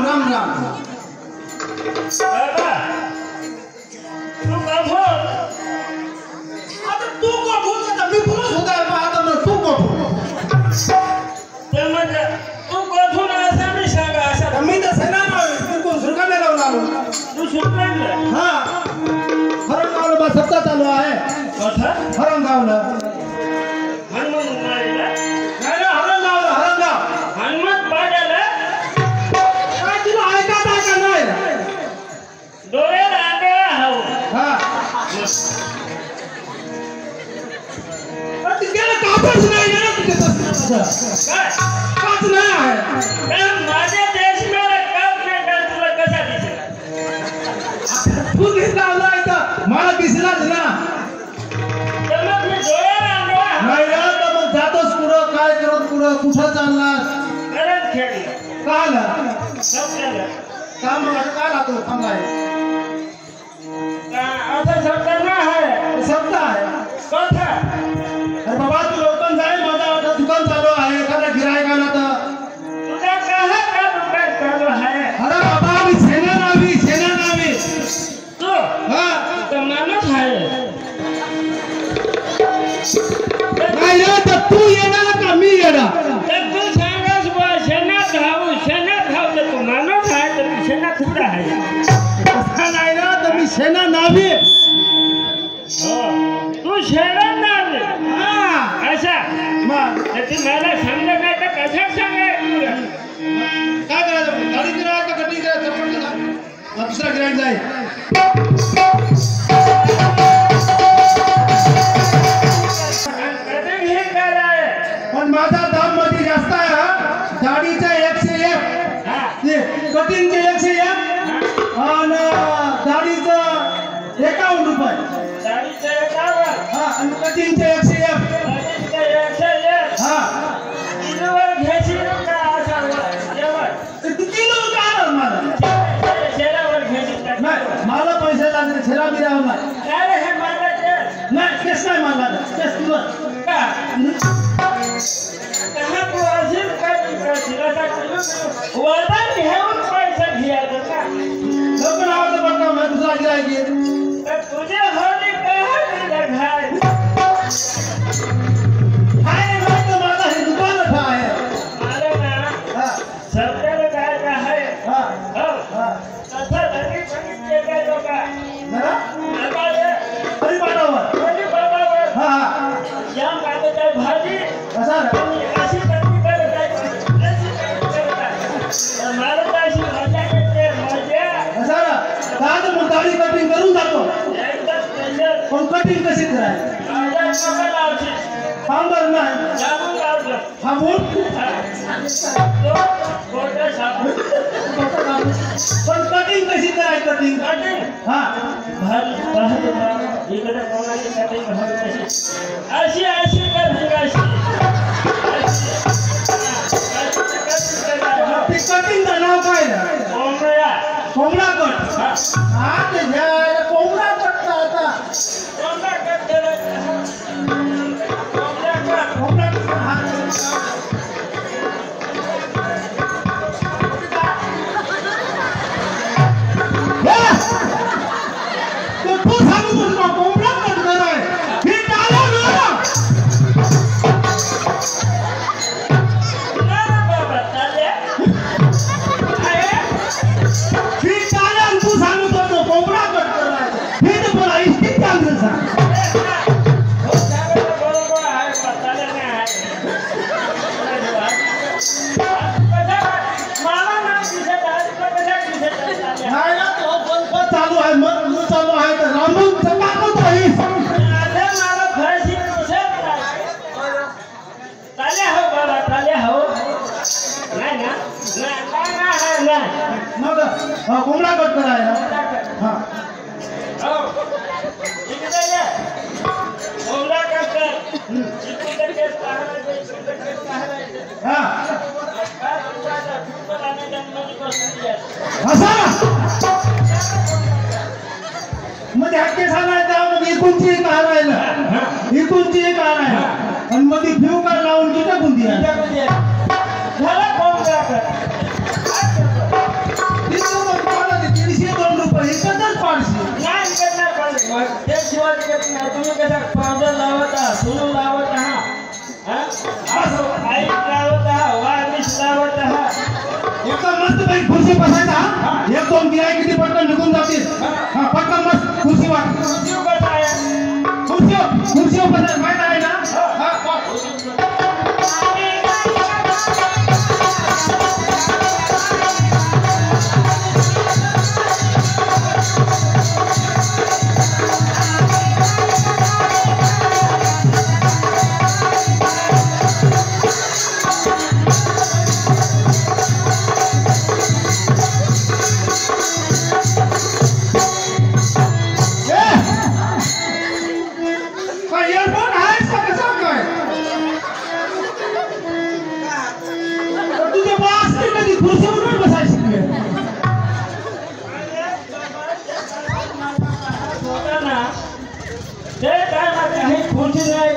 राम राम राम बाबा तू बाबू आता तू को बोलतो मी पुरुष होता आता ना तू को ते म्हणजे तू कोठून असा मी सांगा असा मी तर सेना तू को सुरकाने लावला तू सुटला हां हरण गावला बा सप्ताह चालू आहे कथा हरण गावला हनुमान मारीला नाही ना हरण गाव हनुमान पाडाला काय तुला ऐकत आहे का नाही डोळे रांगे हाव हां पण तिला कापच नाही ना तुझ्या काय काच नाही आहे तर माझ्या देश मेला काम नाही कर तुला कसा दिसेल तू घेतला आलाय तर मला दिसलाच ना तर मग मी डोळे रांगे नाही ना तर मग जातोस पुढं काय करत पुढं कुठं चाललास करत खेळली का आला सब केलं का मग आता काय लागतो थांबाय असं शब्द नाही आहे शब्द आहे कथा अरे बाबा तू लवकर जाय माझा आता दुकान चालू आहे एखादा गिरायक आला तर तुझा कहा का दुकान चालू आहे अरे बाबा मी सेना नावी तू हा तर माणूस आहे नाही ना तर तू येणार का मी येणार तर तू सांगास बा शेणात धाव तर तू माणूस आहे तर तू शेणात थोडा आहे तसा नाही ना तर मी सेना नावी तू शेणात नाव हा असा मग तर ती मला समजत नाही तर कशात सांगाय तुला काय करायचं गाडी गिरायक का गड्डी गिरायक सरपंच ना दुसरा गिरायक जाईल कधी हे कराय पण माझा दाम मध्ये जास्त आहे हा गाडीचा 101 हा ते कटिंगचे 101 आणि दाढीचं 51 रुपये गाडीचं एकावर हा आणि कटिंगचे 101 गाडीचं एकशे एक हा किलोवर घ्यायची का असा जेवण ते किती लोक काय मला शेणावर घ्यायची का नाही मला पैसे लागले छेरा बी राहून नाही अरे हे मला ते नाही केस नाही मला केस तुला का कहा तू असेल काय वरदान घेऊन पैसा घ्यायचं का लवकर आवडतं पडतं मी दुसरा गिरायक येईल तर तुझे होणे कहा दिलं घाय काय नाही तर माझा हे दुकान आहे मला ना हा सत्याला काय का आहे हा हो हा तसं धनी सांगितले काय लोका जरा आम्हाला हरी पाठावर कोणी बाबावर हा हा या मागत आहे भाजी कसा रे आणि अशी कमी करत आहे अशी कमी करत आहे मला तर अशी मजा येते मजा कसा रे काय तर मग दाढी कटिंग करून जातो एकदम स्पेशल पण कटिंग कशी करायची माझ्या कपडा लावची पावडर नाही जामून लावलं हा बोल तो गोटे साबण पण कटिंग कशी करायची कटिंग कटिंग हा इकडे कोणाची कटिंग अशी अशी करते अशी ते कटिंगचं नाव काय रे कोंबड्या कोंबडा कट हा ते घ्यायला कोंबडा कट आता कोंबडा कट करायचं कोंबड्या कट कोंबडा कट हा तू सांगू तुझा कोंबडा कट कराय हे टाळा ना बाबा चालले ही टाळा तू सांगू तो कोंबडा कट कराय हे तर बोला इष्टी चांगलं सांग बरोबर आहे पत्ताला नाही आहे मला ना दिसत आहे कशा दिसत आहे नाही ना तो बल्ब चालू आहे मग चालू आहे तर रामून चपाकत राहील आता मला फाशी दिसत नाही हो बाबा चाले हो नाही ना नाही नाही मग कोंबडा कट करायला हा हो इकडे ये कोंबडा करतात इकडे केस काढायचे हा काय तुझा फुटबॉल आणि जन्मली बसली आहे असा मग ह्या केसा नाही त्या मग इकूनची एक हार आहे ना इकूनची एक हार आहे आणि मग ती फ्यू कार लावून तिथे कोणती आहे झाला कोंबडा कर तुम्ही कसा पावडर लावत आहात सोनू लावत आहात असं आई लावत आहात वार्निश लावत आहात एकदम मस्त पैकी खुर्ची बसायचा एक दोन गिराय किती पटकन निघून जातील पटकन मस्त खुर्चीवर कसं आहे खुर्चीवर बसायचं माहित आहे ना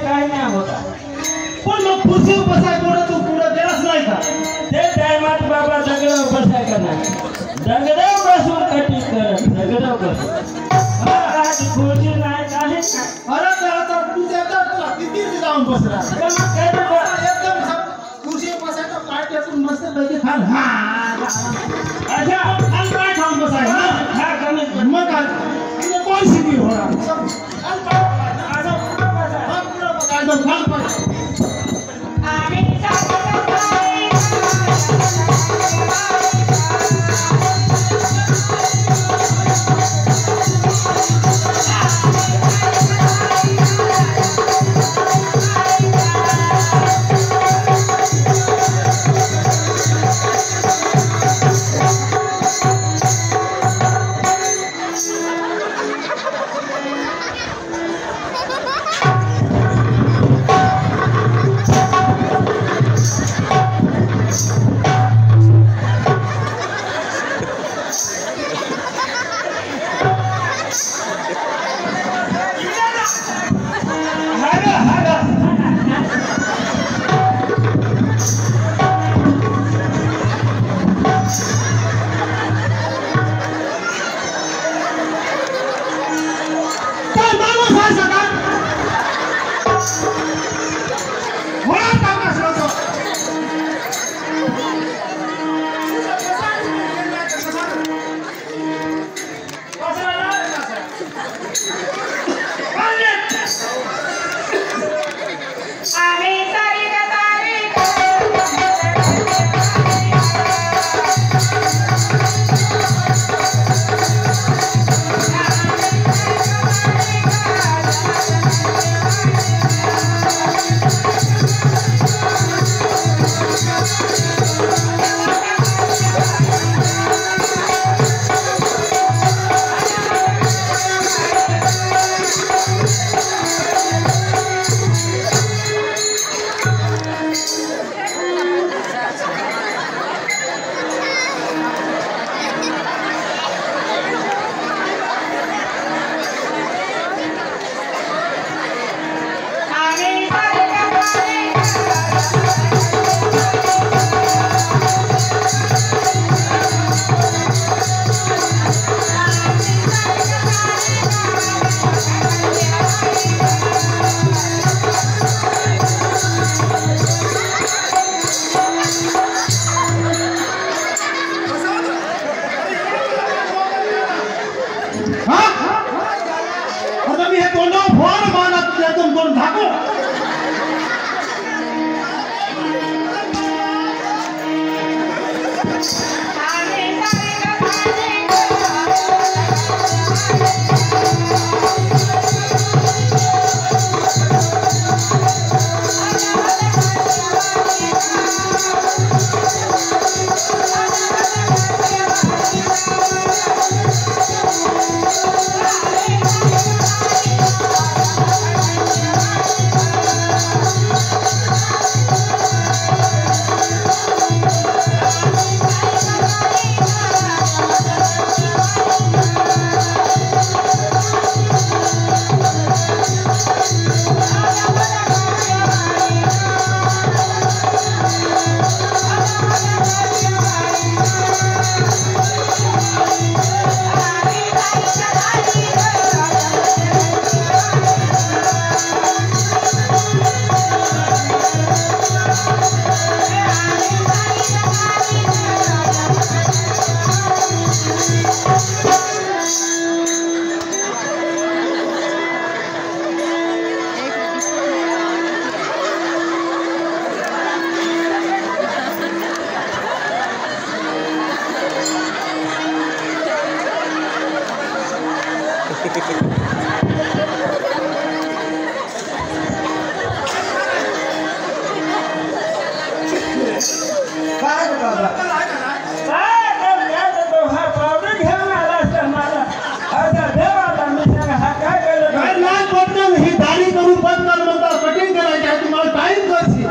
काही नाही होता पण मग खुर्चीवर बसाय तू पुढे गेलाच नाही का ते टायमात बाबा दगडावर बसाय का नाही दगडावर बसून कटिंग करत दगडावर बसून खुर्ची नाही काही अरे तर तू त्याचा किती जाऊन बसला एकदम खुर्चीवर बसायचं पाय टेकून मस्त पैकी खाल अच्छा खाल पाय खाऊन बसाय हा कमी मग तुला कोण शिकवी होणार एकदम खाल पाय काय रे बाबा काय तो हा पावडर घेऊन आला असता मला आता देवाला मी सांगा हा काय केलं काय लाज वाटतं ही दाढी करून बंद कर म्हणता कटिंग करायची आहे तुम्हाला टाइम करशी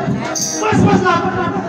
बस बस ना